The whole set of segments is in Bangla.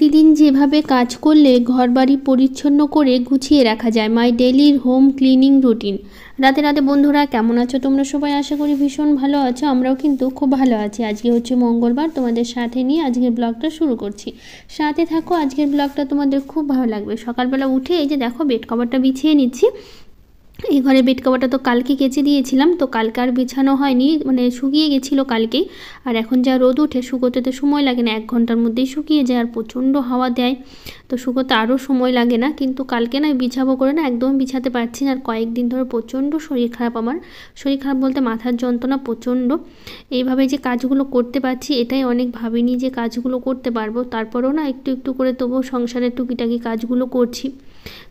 প্রতিদিন যেভাবে কাজ করলে ঘরবাড়ি পরিচ্ছন্ন করে গুছিয়ে রাখা যায়, my daily home cleaning routine. রাতে রাতে বন্ধুরা কেমন আছো তোমরা সবাই? আশা করি ভীষণ ভালো আছো, আমরাও কিন্তু খুব ভালো আছি। আজকে হচ্ছে মঙ্গলবার, তোমাদের সাথে নিয়ে আজকের ব্লগটা শুরু করছি। সাথে থাকো, আজকের ব্লগটা তোমাদের খুব ভালো লাগবে। সকালবেলা উঠে এই যে দেখো বেড কভারটা বিছিয়ে নিচ্ছি। এই ঘরের বেড কভারটা তো কালকে কেচে দিয়েছিলাম, তো কালকে আর বিছানো হয়নি, মানে শুকিয়ে গেছিলো কালকেই। আর এখন যা রোদ উঠে, শুকোতে তো সময় লাগে না, 1 ঘন্টার মধ্যেই শুকিয়ে যায়। আর প্রচণ্ড হাওয়া দেয়, তো শুকোতে আরও সময় লাগে না। কিন্তু কালকে না বিছাবো করে না একদম বিছাতে পারছি না। আর কয়েকদিন ধরে প্রচণ্ড শরীর খারাপ, আমার শরীর খারাপ বলতে মাথার যন্ত্রণা প্রচণ্ড। এইভাবে যে কাজগুলো করতে পারছি এটাই অনেক, ভাবিনি যে কাজগুলো করতে পারবো। তারপরেও না একটু একটু করে তবুও সংসারের টুকিটাকি কাজগুলো করছি,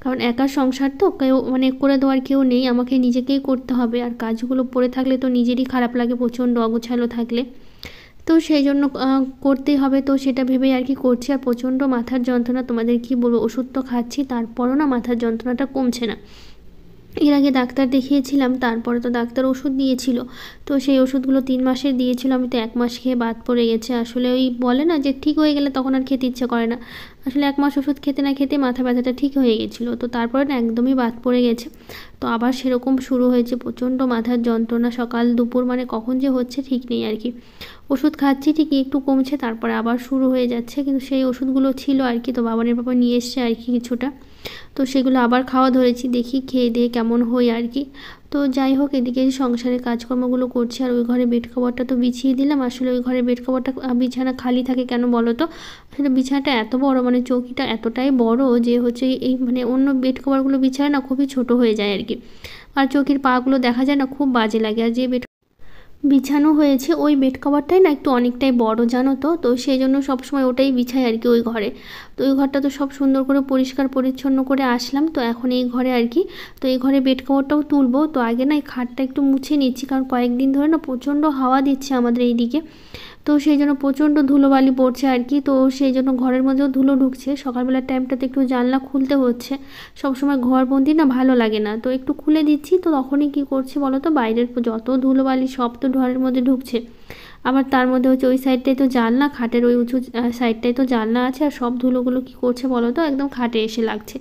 কারণ একা সংসার তো কেউ মানে করে দেওয়ার কেউ নেই, আমাকে নিজেকেই করতে হবে। আর কাজগুলো পড়ে থাকলে তো নিজেরই খারাপ লাগে প্রচণ্ড অগোছালো থাকলে, তো সেই জন্য করতেই হবে। তো সেটা ভেবেই আর কি করছি। আর প্রচণ্ড মাথার যন্ত্রণা, তোমাদের কি বলবো, ওষুধ তো খাচ্ছি তারপরও না মাথার যন্ত্রণাটা কমছে না। এর আগে ডাক্তার দেখিয়েছিলাম, তারপরে তো ডাক্তার ওষুধ দিয়েছিল, তো সেই ওষুধগুলো 3 মাসের দিয়েছিল, আমি তো 1 মাস খেয়ে বাদ পড়ে গেছে। আসলে ওই বলে না যে ঠিক হয়ে গেলে তখন আর খেতে ইচ্ছে করে না, আসলে 1 মাস ওষুধ খেতে না খেতে মাথা ব্যথাটা ঠিক হয়ে গেছিলো, তো তারপরে না একদমই বাদ পড়ে গেছে। তো আবার সেরকম শুরু হয়েছে প্রচণ্ড মাথার যন্ত্রণা, সকাল দুপুর মানে কখন যে হচ্ছে ঠিক নেই আর কি। ওষুধ খাচ্ছি ঠিকই, একটু কমছে, তারপরে আবার শুরু হয়ে যাচ্ছে। কিন্তু সেই ওষুধগুলো ছিল আর কি, তো বাবানের বাবা নিয়ে এসছে আর কি কিছুটা, তো সেগুলো আবার খাওয়া ধরেছি, দেখি খেয়ে দিয়ে কেমন হই আর কি। তো যাই হোক, এদিকে সংসারের কাজকর্মগুলো করছি। আর ওই ঘরে বেড কভারটা তো বিছিয়ে দিলাম। আসলে ওই ঘরে বেড কভারটা, বিছানা খালি থাকে কেন বলো তো? আসলে বিছানাটা এত বড়, মানে চৌকিটা এতটাই বড় যে হচ্ছে এই মানে অন্য বেড কভারগুলো বিছানা না খুবই ছোট হয়ে যায় আর কি। আর চৌকির পাগুলো দেখা যায় না, খুব বাজে লাগে। আর যে বেড বিছানো হয়েছে ওই বেড কভারটাই না একটু অনেকটাই বড়, জানো তো, তো সেই জন্য সবসময় ওটাই বিছাই আর কি ওই ঘরে। তো ওই ঘরটা তো সব সুন্দর করে পরিষ্কার পরিচ্ছন্ন করে আসলাম, তো এখন এই ঘরে আর কি। তো এই ঘরে বেড কভারটাও তুলবো, তো আগে না এই খাটটা একটু মুছে নিচ্ছি, কারণ কয়েকদিন ধরে না প্রচণ্ড হাওয়া দিচ্ছে আমাদের এইদিকে, তো সেই জন্য প্রচণ্ড ধুলোবালি পড়ছে আর কি। তো সেই জন্য ঘরের মধ্যেও ধুলো ঢুকছে, সকালবেলার টাইমটাতে একটু জানলা খুলতে হচ্ছে, সবসময় ঘরবন্দি না ভালো লাগে না, তো একটু খুলে দিচ্ছি। তো তখনই কী করছি বলো তো, বাইরের যত ধুলোবালি সব তো ঘরের মধ্যে ঢুকছে। আবার তার মধ্যে হচ্ছে ওই সাইডটাই তো জানলা, খাটের ওই উঁচু সাইডটাই তো জানলা আছে, আর সব ধুলোগুলো কী করছে বলো তো, একদম খাটে এসে লাগছে।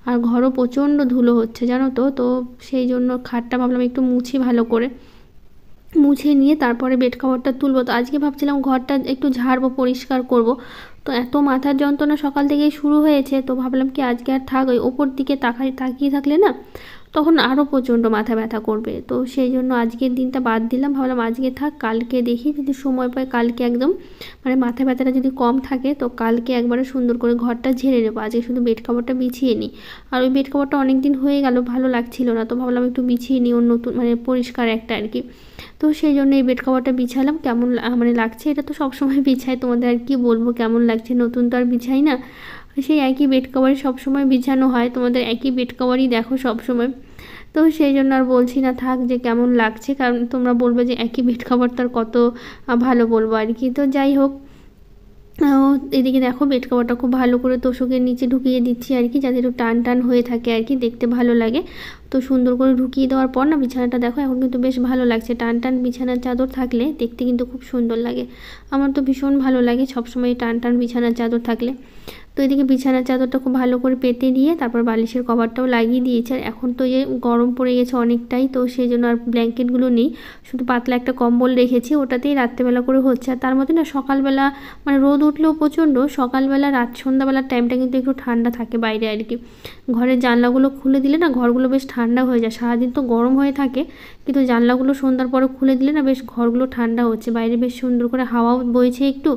আর ঘরও প্রচণ্ড ধুলো হচ্ছে জানো তো, তো সেই জন্য খাটটা ভাবলাম একটু মুছি ভালো করে, মুছে নিয়ে তারপরে বেড কভারটা তুলবো। তো আজকে ভাবছিলাম ঘরটা একটু ঝাড়বো, পরিষ্কার করব। তো এত মাথার যন্ত্রণা সকাল থেকেই শুরু হয়েছে, তো ভাবলাম কি আজকে আর থাক, ওই ওপর দিকে তাকিয়ে থাকলে না তখন আরও প্রচণ্ড মাথা ব্যথা করবে। তো সেই জন্য আজকের দিনটা বাদ দিলাম, ভাবলাম আজকে থাক, কালকে দেখি যদি সময় পাই কালকে একদম মানে মাথা ব্যথাটা যদি কম থাকে তো কালকে একবারে সুন্দর করে ঘরটা ঝেড়ে নেবো। আজকে শুধু বেড কভারটা বিছিয়ে নিই। আর ওই বেড কভারটা অনেক দিন হয়ে গেল, ভালো লাগছিল না, তো ভাবলাম একটু বিছিয়ে নিই, ওর নতুন মানে পরিষ্কার একটা আর কি। তো সেই জন্য এই বেড কভারটা বিছালাম, কেমন মানে লাগছে, এটা তো সবসময় বিছাই, তোমাদের আর কি বলবো কেমন লাগছে, নতুন তো আর বিছাই না, সেই একই বেড কভারই সবসময় বিছানো হয়, তোমাদের একই বেড কভারই দেখো সবসময়। তো সেই জন্য আর বলছি না, থাক যে কেমন লাগছে, কারণ তোমরা বলবে যে একই বেড কভার তার কত ভালো বলবো আর কি। তো যাই হোক, এদিকে দেখো বেড কভারটা খুব ভালো করে তোষকের নিচে ঢুকিয়ে দিচ্ছি আর কি, যাতে একটু টান টান হয়ে থাকে আর কি, দেখতে ভালো লাগে। তো সুন্দর করে ঢুকিয়ে দেওয়ার পর না বিছানাটা দেখো এখন কিন্তু বেশ ভালো লাগছে, টান টান বিছানার চাদর থাকলে দেখতে কিন্তু খুব সুন্দর লাগে। আমার তো ভীষণ ভালো লাগে সবসময় টান টান বিছানার চাদর থাকলে। তো এদিকে বিছানার চাদরটা খুব ভালো করে পেতে দিয়ে তারপর বালিশের কভারটাও লাগিয়ে দিয়েছে। আর এখন তো যে গরম পড়ে গেছে অনেকটাই, তো সেই জন্য আর ব্ল্যাঙ্কেটগুলো নেই, শুধু পাতলা একটা কম্বল রেখেছি, ওটাতেই রাত্রেবেলা করে হচ্ছে। আর তার মধ্যে না সকালবেলা মানে রোদ উঠলেও প্রচণ্ড, সকালবেলা রাত সন্ধ্যাবেলার টাইমটা কিন্তু একটু ঠান্ডা থাকে বাইরে আর কি। ঘরের জানলাগুলো খুলে দিলে না ঘরগুলো বেশ ঠান্ডা হয়ে যায়, সারাদিন তো গরম হয়ে থাকে, কিন্তু জানলাগুলো সন্ধ্যার পরে খুলে দিলে না বেশ ঘরগুলো ঠান্ডা হচ্ছে, বাইরে বেশ সুন্দর করে হাওয়াও বইছে একটু।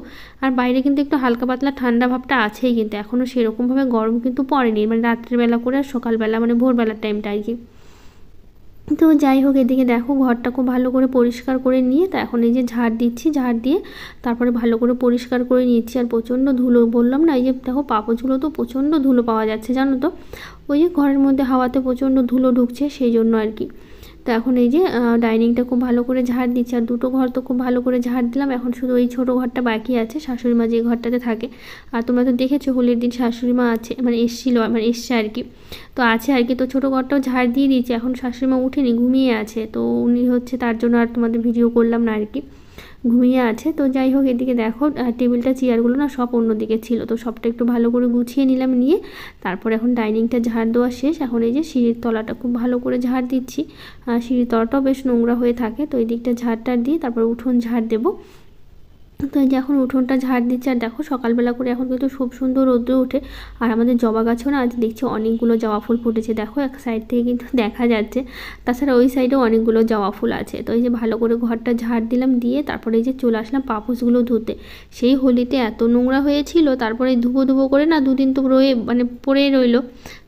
আর বাইরে কিন্তু একটু হালকা পাতলা ঠান্ডা ভাবটা আছেই, কিন্তু এখনও সেরকমভাবে গরম কিন্তু পড়েনি, মানে রাত্রিবেলা করে আর সকালবেলা মানে ভোরবেলার টাইমটা আর কি। তো যাই হোক, এদিকে দেখো ঘরটা খুব ভালো করে পরিষ্কার করে নিয়ে তো এখন এই যে ঝাড় দিচ্ছি, ঝাড় দিয়ে তারপরে ভালো করে পরিষ্কার করে নিচ্ছি। আর প্রচণ্ড ধুলো, বললাম না এই যে দেখো পাপোছগুলো তো প্রচণ্ড ধুলো পাওয়া যাচ্ছে জানো তো, ওই যে ঘরের মধ্যে হাওয়াতে প্রচণ্ড ধুলো ঢুকছে সেই জন্য আর কি। তো এখন এই যে ডাইনিংটা খুব ভালো করে ঝাড় দিচ্ছি, আর দুটো ঘর তো খুব ভালো করে ঝাড় দিলাম, এখন শুধু এই ছোটো ঘরটা বাকি আছে, শাশুড়ি মা যে ঘরটাতে থাকে। আর তোমরা তো দেখেছো হোলির দিন শাশুড়ি মা আছে, মানে এসেছিলো, মানে এসছে আর কি, তো আছে আর কি। তো ছোটো ঘরটাও ঝাড় দিয়ে দিয়েছি, এখন শাশুড়ি মা উঠেনি, ঘুমিয়ে আছে, তো উনি হচ্ছে তার জন্য আর তোমাদের ভিডিও করলাম না আর কি। ঘুমিয়ে আছে। তো যাই হোক, এদিকে দেখো টেবিলটা চেয়ারগুলো না সব অন্যদিকে ছিল, তো সবটা একটু ভালো করে গুছিয়ে নিলাম, নিয়ে তারপর এখন ডাইনিংটা ঝাড় দেওয়া শেষ। এখন এই যে সিঁড়ির তলাটা খুব ভালো করে ঝাড় দিচ্ছি, সিঁড়ির তলাটাও বেশ নোংরা হয়ে থাকে, তো এই দিকটা ঝাড় দিয়ে তারপর উঠোন ঝাড় দেবো। তো এই যে এখন উঠোনটা ঝাড় দিচ্ছে, আর দেখো সকালবেলা করে এখন কিন্তু খুব সুন্দর রোদ্র ওঠে। আর আমাদের জবা গাছেও না আজ দেখছি অনেকগুলো জবা ফুল ফুটেছে, দেখো এক সাইড থেকে কিন্তু দেখা যাচ্ছে, তাছাড়া ওই সাইডেও অনেকগুলো জবা ফুল আছে। তো এই যে ভালো করে ঘরটা ঝাড় দিলাম, দিয়ে তারপরে এই যে চলে আসলাম পাপোশগুলো ধুতে। সেই হোলিতে এত নোংরা হয়েছিল, তারপরে ধুবো করে না দুদিন তো মানে পড়েই রইলো,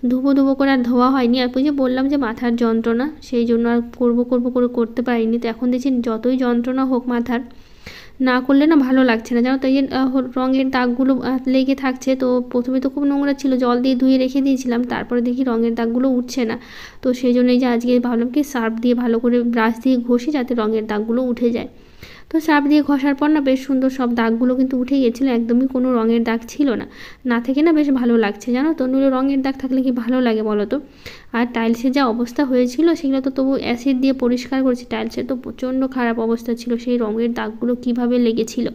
ধুবো করে আর ধোয়া হয়নি। আর ওই যে বললাম যে মাথার যন্ত্রণা, সেই জন্য আর করবো করে করতে পারিনি। তো এখন দেখছি যতই যন্ত্রণা হোক মাথার, না করলে না ভালো লাগছে না, জানো তো। এই রঙের দাগগুলো লেগে থাকছে। তো প্রথমে তো খুব নোংরা ছিল, জল দিয়ে ধুয়ে রেখে দিয়েছিলাম, তারপরে দেখি রঙের দাগগুলো উঠছে না। তো সেই জন্য এই যে আজকে ভাবলাম কি সার্ফ দিয়ে ভালো করে ব্রাশ দিয়ে ঘষি, যাতে রঙের দাগগুলো উঠে যায়। তো সার্ফ দিয়ে ঘষার পর না বেশ সুন্দর সব দাগগুলো কিন্তু উঠে গেছিলো, একদমই কোনো রঙের দাগ ছিল না। না থেকে না বেশ ভালো লাগছে, জানো তো। নইলে রঙের দাগ থাকলে কি ভালো লাগে বলো তো। আর টাইলসের যা অবস্থা হয়েছিল সেগুলো তো তবু অ্যাসিড দিয়ে পরিষ্কার করেছি, টাইলসের তো প্রচণ্ড খারাপ অবস্থা ছিল, সেই রঙের দাগগুলো কীভাবে লেগেছিল।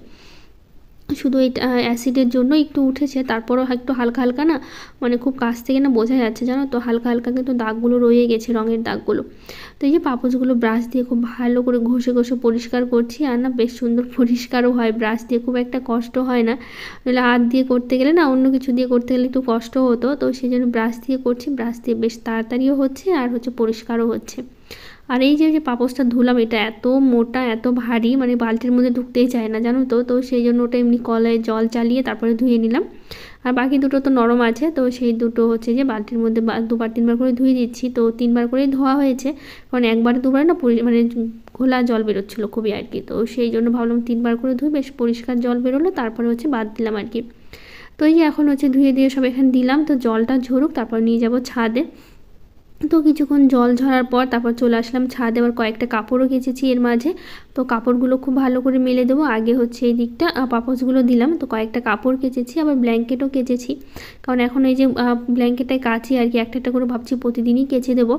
শুধু এই অ্যাসিডের জন্য একটু উঠেছে, তারপরও একটু হালকা না, মানে খুব কাছ থেকে না বোঝা যাচ্ছে, জানো তো। হালকা কিন্তু দাগগুলো রয়ে গেছে, রঙের দাগগুলো। তো এই যে পাপোশগুলো ব্রাশ দিয়ে খুব ভালো করে ঘষে পরিষ্কার করছি, আর না বেশ সুন্দর পরিষ্কারও হয় ব্রাশ দিয়ে, খুব একটা কষ্ট হয় না। নাহলে হাত দিয়ে করতে গেলে না, অন্য কিছু দিয়ে করতে গেলে একটু কষ্ট হতো। তো সেই জন্য ব্রাশ দিয়ে করছি, ব্রাশ দিয়ে বেশ তাড়াতাড়িও হচ্ছে আর পরিষ্কারও হচ্ছে। আর এই যে পাপোশটা ধুলাম, এটা এত মোটা এত ভারী, মানে বালতির মধ্যে ঢুকতেই চায় না, জানো তো। তো সেই জন্য ওটা এমনি কলায় জল চালিয়ে তারপরে ধুয়ে নিলাম। আর বাকি দুটো তো নরম আছে, তো সেই দুটো হচ্ছে যে বালতির মধ্যে 2-3 বার করে ধুয়ে দিচ্ছি। তো 3 বার করেই ধোয়া হয়েছে, কারণ 1-2 বার না মানে ঘোলা জল বেরোচ্ছিলো খুবই আর কি। তো সেই জন্য ভাবলাম 3 বার করে ধুই, বেশ পরিষ্কার জল বেরোলো, তারপরে বাদ দিলাম আর কি। তো এই যে এখন ধুয়ে দিয়ে সব এখানে দিলাম, তো জলটা ঝরুক, তারপর নিয়ে যাব ছাদে। তো কিছুক্ষণ জল ঝরার পর তারপর চলে আসলাম ছাদে, আবার কয়েকটা কাপড়ও কেচেছি এর মাঝে। তো কাপড়গুলো খুব ভালো করে মেলে দেবো, আগে এই দিকটা পাপোশগুলো দিলাম। তো কয়েকটা কাপড় কেচেছি, আবার ব্ল্যাঙ্কেটও কেচেছি, কারণ এখন এই যে ব্ল্যাঙ্কেটটায় কাচি আর কি, একটা করে ভাবছি প্রতিদিনই কেচে দেবো।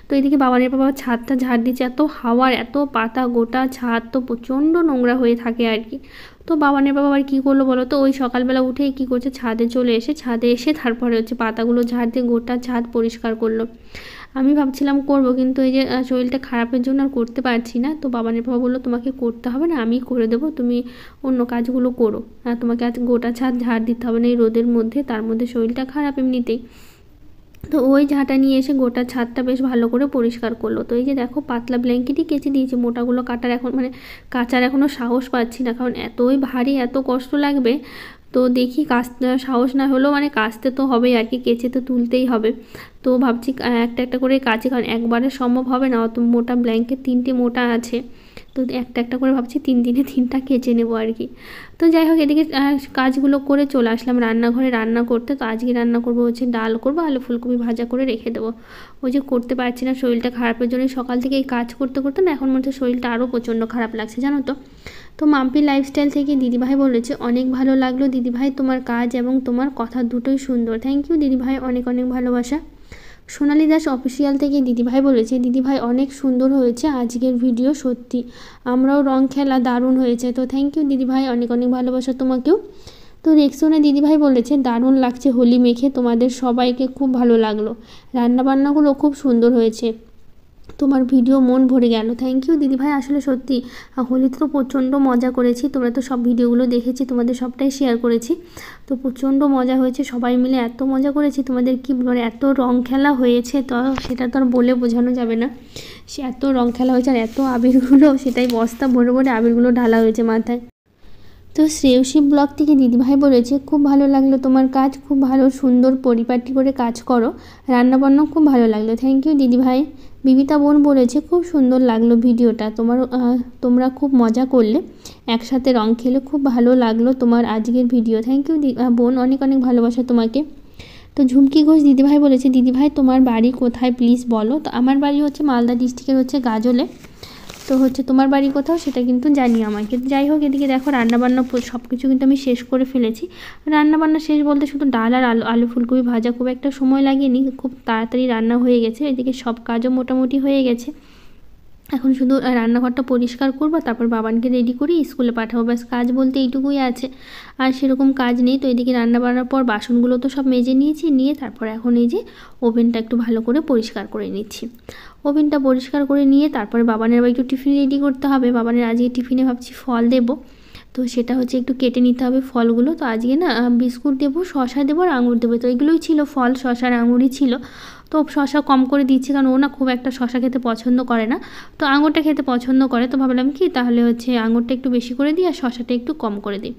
তো এইদিকে বাবার ছাদটা ঝাড় দিচ্ছে, এত হাওয়ার এত পাতা, গোটা ছাদ তো প্রচণ্ড নোংরা হয়ে থাকে আর কি। তো বাবানের বাবা আবার কী করলো বলো তো, ওই সকালবেলা উঠেই কী করছে, ছাদে এসে তারপরে পাতাগুলো ঝাড় দিয়ে গোটা ছাদ পরিষ্কার করলো। আমি ভাবছিলাম করব, কিন্তু এই যে শরীরটা খারাপের জন্য আর করতে পারছি না। তো বাবানের বাবা বললো তোমাকে করতে হবে না, আমি করে দেবো, তুমি অন্য কাজগুলো করো, তোমাকে আজ গোটা ছাদ ঝাড় দিতে হবে না এই রোদের মধ্যে, তার মধ্যে শরীরটা খারাপ এমনিতেই। তো ওই ঝাঁটা নিয়ে এসে গোটা ছাদটা বেশ ভালো করে পরিষ্কার করলো। তো এই যে দেখো পাতলা ব্ল্যাঙ্কেটই কেচে দিয়েছে, মোটাগুলো কাটার কাচার এখনও সাহস পাচ্ছি না, কারণ এতই ভারী, এত কষ্ট লাগবে। তো দেখি কাচতে সাহস না হলেও কাচতে তো হবেই আর কি, কেচে তো তুলতেই হবে। তো ভাবছি একটা করে কাচি, কারণ একবারে সম্ভব হবে না, অত মোটা ব্ল্যাঙ্কেট 3টে মোটা আছে। তো একটা করে ভাবছি 3 দিনে 3টা কেচে নেবো আর কি। তো যাই হোক, এদিকে কাজগুলো করে চলে আসলাম রান্নাঘরে রান্না করতে। তো আজকে রান্না করবো ডাল করবো, আলু ফুলকপি ভাজা করে রেখে দেবো। করতে পারছি না, শরীরটা খারাপের জন্য সকাল থেকে এই কাজ করতে না এখন মধ্যে শরীরটা আরও প্রচণ্ড খারাপ লাগছে, জানো তো। তো মাম্পি লাইফস্টাইল থেকে দিদিভাই বলেছে, অনেক ভালো লাগলো দিদিভাই, তোমার কাজ এবং তোমার কথা দুটোই সুন্দর। থ্যাংক ইউ দিদিভাই, অনেক ভালোবাসা। সোনালী দাস অফিসিয়াল থেকে দিদিভাই বলেছে, দিদিভাই অনেক সুন্দর হয়েছে আজকের ভিডিও, সত্যি আমরাও রং খেলা দারুণ হয়েছে। তো থ্যাংক ইউ দিদিভাই, অনেক ভালোবাসা তোমাকেও। তো রেক্সোনা দিদিভাই বলেছে, দারুণ লাগছে হোলি মেখে, তোমাদের সবাইকে খুব ভালো লাগলো, রান্নাবান্নাগুলো খুব সুন্দর হয়েছে, তোমার ভিডিও মন ভরে গেল। থ্যাংক ইউ দিদিভাই, আসলে সত্যি হোলিতে তো প্রচণ্ড মজা করেছি, তোমরা তো সব ভিডিওগুলো দেখেছি, তোমাদের সবটাই শেয়ার করেছি। তো প্রচণ্ড মজা হয়েছে, সবাই মিলে এত মজা করেছি, তোমাদের কি এত রং খেলা হয়েছে, তো সেটা তো আর বলে বোঝানো যাবে না। সে এত রং খেলা হয়েছে, আর এত আবিরগুলো, সেটাই বস্তা ভরে আবিরগুলো ঢালা হয়েছে মাথায়। তো শ্রেয়সী ব্লগ থেকে দিদিভাই বলেছে, খুব ভালো লাগলো তোমার কাজ, খুব ভালো সুন্দর পরিপাটি করে কাজ করো, রান্নাবান্নাও খুব ভালো লাগলো। থ্যাংক ইউ দিদিভাই। বিবিতা বোন বলেছে, খুব সুন্দর লাগলো ভিডিওটা, তোমরা খুব মজা করলে, একসাথে রং খেলে খুব ভালো লাগলো তোমার আজকের ভিডিও। থ্যাংক ইউ বোন, অনেক ভালোবাসা তোমাকে। তো ঝুমকি ঘোষ দিদিভাই বলেছে, দিদিভাই তোমার বাড়ি কোথায় প্লিজ বলো। তো আমার বাড়ি মালদা ডিস্ট্রিক্টের গাজলে। তো তোমার বাড়ি কোথাও সেটা কিন্তু জানি আমাকে। যাই হোক, এদিকে দেখো রান্নাবান্না সব কিছু কিন্তু আমি শেষ করে ফেলেছি। রান্নাবান্না শেষ বলতে শুধু ডাল আর আলু ফুলকপি ভাজা, খুব একটা সময় লাগেনি, খুব তাড়াতাড়ি রান্না হয়ে গেছে। এদিকে সব কাজও মোটামুটি হয়ে গেছে। এখন শুধু রান্নাঘরটা পরিষ্কার করবো, তারপর বাবানকে রেডি করে স্কুলে পাঠাবো। ব্যাস কাজ বলতে এইটুকুই আছে, আর সেরকম কাজ নেই। তো এদিকে রান্না বান্নার পর বাসনগুলো তো সব মেজে নিয়েছি, নিয়ে তারপর এখন এই যে ওভেনটা একটু ভালো করে পরিষ্কার করে নিচ্ছি। ওভেনটা পরিষ্কার করে নিয়ে তারপরে বাবানের আবার একটু টিফিন রেডি করতে হবে। বাবানের আজকে টিফিনে ভাবছি ফল দেবো, তো সেটা হচ্ছে একটু কেটে নিতে হবে ফলগুলো। তো আজকে না বিস্কুট দেবো, শশা দেবো আর আঙুর দেবো। তো এগুলোই ছিল ফল, শশা আর আঙুরই ছিল। তো শশা কম করে দিচ্ছি, কারণ ও না খুব একটা শশা খেতে পছন্দ করে না, তো আঙুরটা খেতে পছন্দ করে। তো ভাবলাম কি তাহলে হচ্ছে আঙুরটা একটু বেশি করে দিই আর শশাটা একটু কম করে দিই।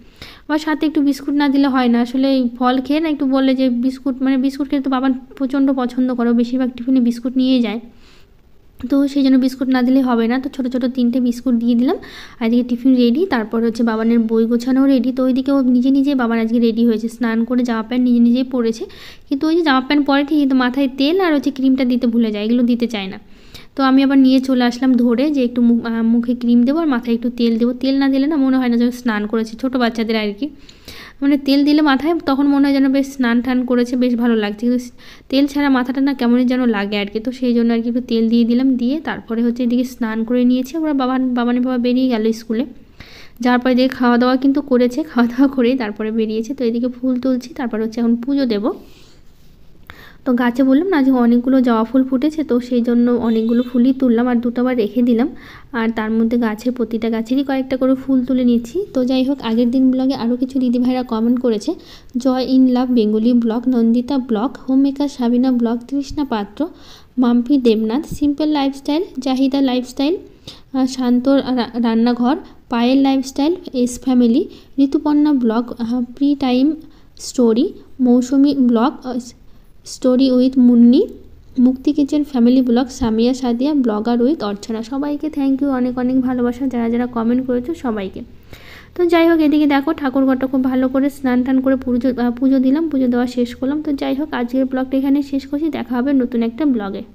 আবার সাথে একটু বিস্কুট না দিলে হয় না, আসলে এই ফল খেয়ে না একটু বললে যে বিস্কুট, মানে বিস্কুট খেতে তো বাবা প্রচণ্ড পছন্দ করে, বেশিরভাগ টিফিনে বিস্কুট নিয়েই যায়। তো সেই জন্য বিস্কুট না দিলে হবে না। তো ছোটো ছোটো 3টে বিস্কুট দিয়ে দিলাম। আর এদিকে টিফিন রেডি, তারপর হচ্ছে বাবানের বই গোছানো রেডি। তো ওইদিকে ও নিজে নিজে, বাবান আজকে রেডি হয়েছে, স্নান করে জামা প্যান্ট নিজে নিজেই পরেছে। কিন্তু ওই যে জামা প্যান্ট পরে ঠিক, কিন্তু মাথায় তেল আর হচ্ছে ক্রিমটা দিতে ভুলে যায়, এগুলো দিতে চায় না। তো আমি আবার নিয়ে চলে আসলাম ধরে, যে একটু মুখে ক্রিম দেবো আর মাথায় একটু তেল দেবো। তেল না দিলে না মনে হয় না যেন স্নান করেছে, ছোটো বাচ্চাদের আর কি। মানে তেল দিলে মাথায় তখন মনে হয় যেন বেশ স্নান টান করেছে, বেশ ভালো লাগছে। কিন্তু তেল ছাড়া মাথাটা না কেমনই যেন লাগে আর কি। তো সেই জন্য আর কি একটু তেল দিয়ে দিলাম, দিয়ে তারপরে হচ্ছে এদিকে স্নান করে নিয়েছে। ওরা বাবানের বাবা বেরিয়ে গেল স্কুলে, যাওয়ার পরে এদিকে খাওয়া দাওয়া কিন্তু করেছে, খাওয়া দাওয়া করেই তারপরে বেরিয়েছে। তো এদিকে ফুল তুলছি, তারপর হচ্ছে এখন পুজো দেবো। তো গাছে বললাম না আজকে অনেকগুলো জবা ফুল ফুটেছে, তো সেই জন্য অনেকগুলো ফুলই তুললাম আর দুটোবার রেখে দিলাম। আর তার মধ্যে গাছের প্রতিটা গাছেরই কয়েকটা করে ফুল তুলে নিচ্ছি। তো যাই হোক, আগের দিন ব্লগে আরও কিছু দিদিভাইরা কমেন্ট করেছে, Joy in love Bengali blog, Nandita blog, home maker Sabina blog, Trishna Patra, Mampi Debnath, simple lifestyle, Zahida lifestyle, Shanta Rannaghar, Payel lifestyle, S family, Rituparna blog, pre time story, Mousumi blog, story with Munni, Mukti kitchen family blog, Samia Sadia blogger with Archana. সবাইকে থ্যাংক ইউ, অনেক অনেক ভালোবাসা যারা যারা কমেন্ট করেছো সবাইকে। তো যাই হোক, এদিকে দেখো ঠাকুরঘরটা খুব ভালো করে স্নান টান করে পুজো দিলাম, পুজো দেওয়া শেষ করলাম। তো যাই হোক, আজকের ব্লগটা এখানে শেষ করছি, দেখা হবে নতুন একটা ব্লগে।